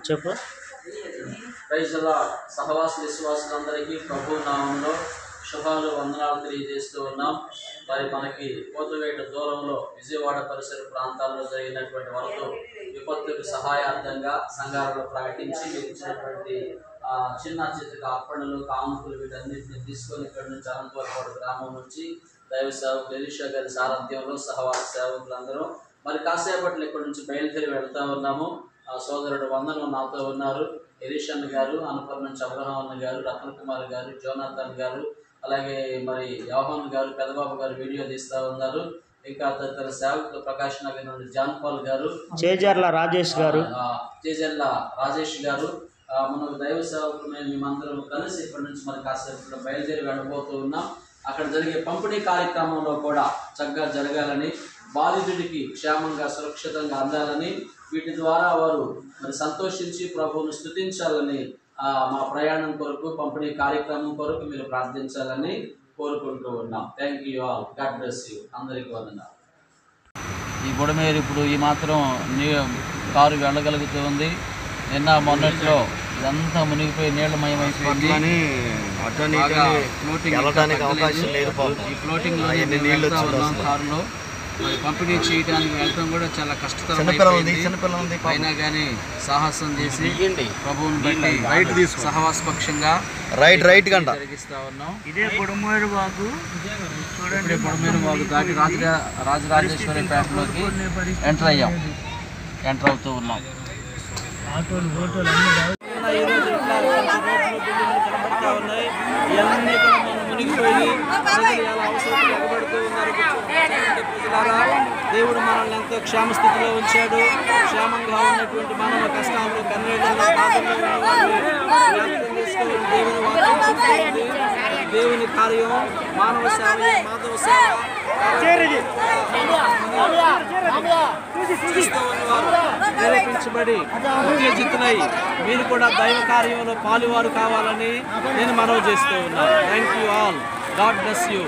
చెప్పు. ప్రైజ్లా సహవాస విశ్వాసులందరికీ ప్రభు నామంలో శుభాలు వందనాలు తెలియజేస్తూ ఉన్నాం. మరి మనకి కోతవేట దూరంలో విజయవాడ పరిసర ప్రాంతాల్లో జరిగినటువంటి వరకు విపత్తుకు సహాయార్థంగా సంఘాలలో ప్రకటించి మీరు ఇచ్చినటువంటి చిన్న చిన్న అర్పణలు కానుకలు వీటన్నింటినీ తీసుకొని ఇక్కడ నుంచి అనంతవరపాడు గ్రామం నుంచి దైవ సేవకులు ఎలీషా గారి సారథ్యంలో సహవాస సేవకులందరూ మరి కాసేపట్లో ఇక్కడ నుంచి బయలుదేరి వెళ్తా ఉన్నాము. సోదరుడు వందనం నాతో ఉన్నారు. ఎలీషా గారు, అనపర్తి నుంచి అబ్రహాం గారు, రత్న కుమార్ గారు, జోనాథన్ గారు, అలాగే మరి యోహాన్ గారు, పెదబాబు గారు వీడియో తీస్తా ఉన్నారు. ఇంకా తదితర సేవకులు ప్రకాష్ నగర్ నుండి జాన్ పాల్ గారు, చేజర్ల రాజేష్ గారు, మన దైవ సేవకులు మేమందరం కలిసి ఇక్కడి నుంచి మరి కాసేపు బయలుదేరి వెళ్ళబోతూ ఉన్నాం. అక్కడ జరిగే పంపిణీ కార్యక్రమంలో కూడా చక్కగా జరగాలని, బాధితుడికి క్షేమంగా సురక్షితంగా అందాలని, వీటి ద్వారా వారు మరి సంతోషించి ప్రభువును స్తుతించాలని, మా ప్రయాణం కొరకు పంపిణీ కార్యక్రమం కొరకు మీరు ప్రార్థించాలని కోరుకుంటూ ఉన్నాం. Thank you all. God bless you. అందరికీ వందనాలు. ఈ బుడమేరు ఇప్పుడు ఈ మాత్రం కారు వెళ్ళగలుగుతూ ఉంది. నిన్న మొన్నట్లో ఇదంతా మునిగిపోయి నీళ్లమయమైపోయింది. ఈ ఫ్లోటింగ్ కారులో మరి పంపిణీ చేయడానికి వెళ్ళడం కూడా చాలా కష్టతరమైంది. అయినా కానీ సాహసం చేసి ప్రభువుని బట్టి సహవాసపక్షంగా జరిగిస్తా ఉన్నాం. ఇదే బుడమేరు వాగు దాటి రాజరాజేశ్వరి పేటలోకి ఎంటర్ అవుతూ ఉన్నాం. దేవుడు మనల్ని ఎంతో క్షేమస్థితిలో ఉంచాడు. క్షేమంగా ఉన్నటువంటి మానవ కష్టాల్లో కన్నీళ్ళలో దేవుని కార్యం, మానవ సేవ, మాధవ సేవ ప్రేరేపించబడి ఉత్తేజితులై మీరు కూడా దైవ కార్యంలో పాలువారు కావాలని నేను మనవి చేస్తూ ఉన్నాను. Thank you all. God bless you.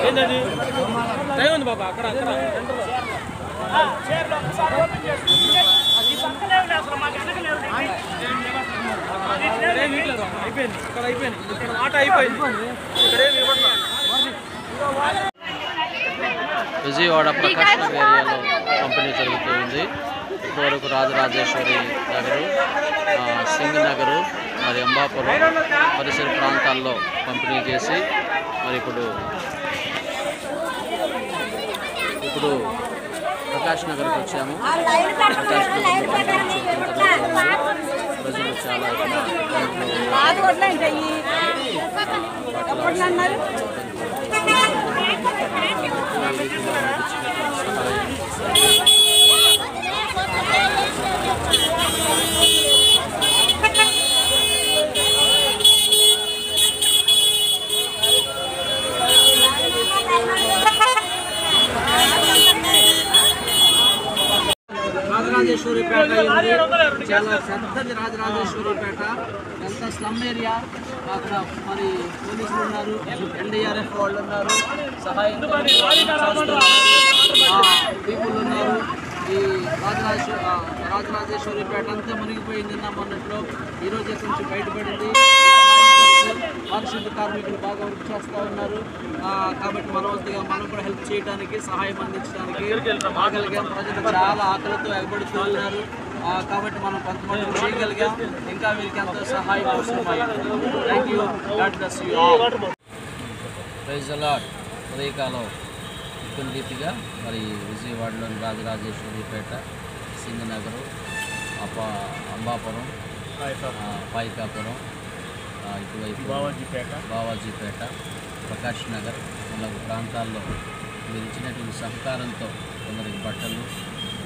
ఏంటది బాబా అక్కడ అయిపోయింది, ఇక్కడ అయిపోయింది, ఇక్కడ మాట అయిపోయింది. విజయవాడ ప్రకాష్ నగర్ ఏరియాలో పంపిణీ జరుగుతుంది. ఇప్పటివరకు రాజరాజేశ్వరి నగరు, సింగ్ నగరు, మరి అంబాపురం పరిసర ప్రాంతాల్లో పంపిణీ చేసి మరి ఇప్పుడు ప్రకాష్ నగర్కి వచ్చాము. ప్రకాష్ నగర్ ప్రజలు చాలా రాజరాజేశ్వరిపేట చాలా పెద్దది. రాజరాజేశ్వరిపేట ఎంత స్లమ్ ఏరియా. అక్కడ మరి పోలీసులు ఉన్నారు, ఎన్డీఆర్ఎఫ్ వాళ్ళు ఉన్నారు, సహాయం పీపుల్ ఉన్నారు. ఈ రాజరాజేశ్వరిపేట అంతా మునిగిపోయింది. నిన్న మొన్నట్లో ఈరోజు ఎక్కడి నుంచి బయటపడింది. పారిశుద్ధ కార్మికులు బాగా వర్క్ చేస్తూ ఉన్నారు. కాబట్టి మనవంతుగా మనం కూడా హెల్ప్ చేయడానికి, సహాయం అందించడానికి ఆగలిగాం. ప్రజలు చాలా ఆకలితో ఎగబడుతూ ఉన్నారు. కాబట్టి మనం కొంతమంది చేయగలిగాం. ఇంకా వీరికి ఎంతో సహాయం అవసరమైంది. Thank you. God bless you all. Praise the lord. ఉదయకాలం చెప్పిన రీతిగా మరి విజయవాడలోని రాజరాజేశ్వరిపేట, సింగనగరు, అంబాపురం, పాయికాపురం, ఇటువైపు బావాజీపేట, ప్రకాష్ నగర్ మొదలగు ప్రాంతాల్లో మీరు ఇచ్చినటువంటి సహకారంతో కొందరికి బట్టలు,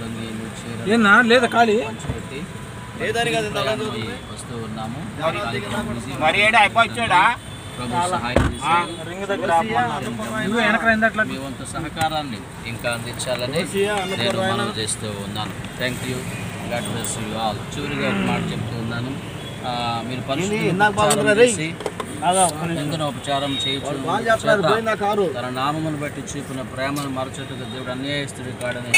రంగీలు, చీరలు పంచిపెట్టి వస్తూ ఉన్నాము. ప్రభు సహాయం మీ వంతు సహకారాన్ని ఇంకా అందించాలని నేను మనవి చేస్తూ ఉన్నాను. Thank you. God bless you all. చివరిగా ఒక మాట చెప్తూ ఉన్నాను. మీరు ఉపచారం చేయొచ్చు. తన నామమును బట్టి చూపిన ప్రేమను మరచుటకు దేవుడు అన్యాయస్తుడు కాడని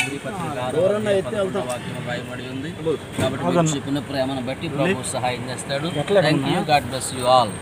వాక్యం రాయబడి ఉంది. కాబట్టి చూపిన ప్రేమను బట్టి ప్రభు సహాయం చేస్తాడు. Thank you. God bless you all.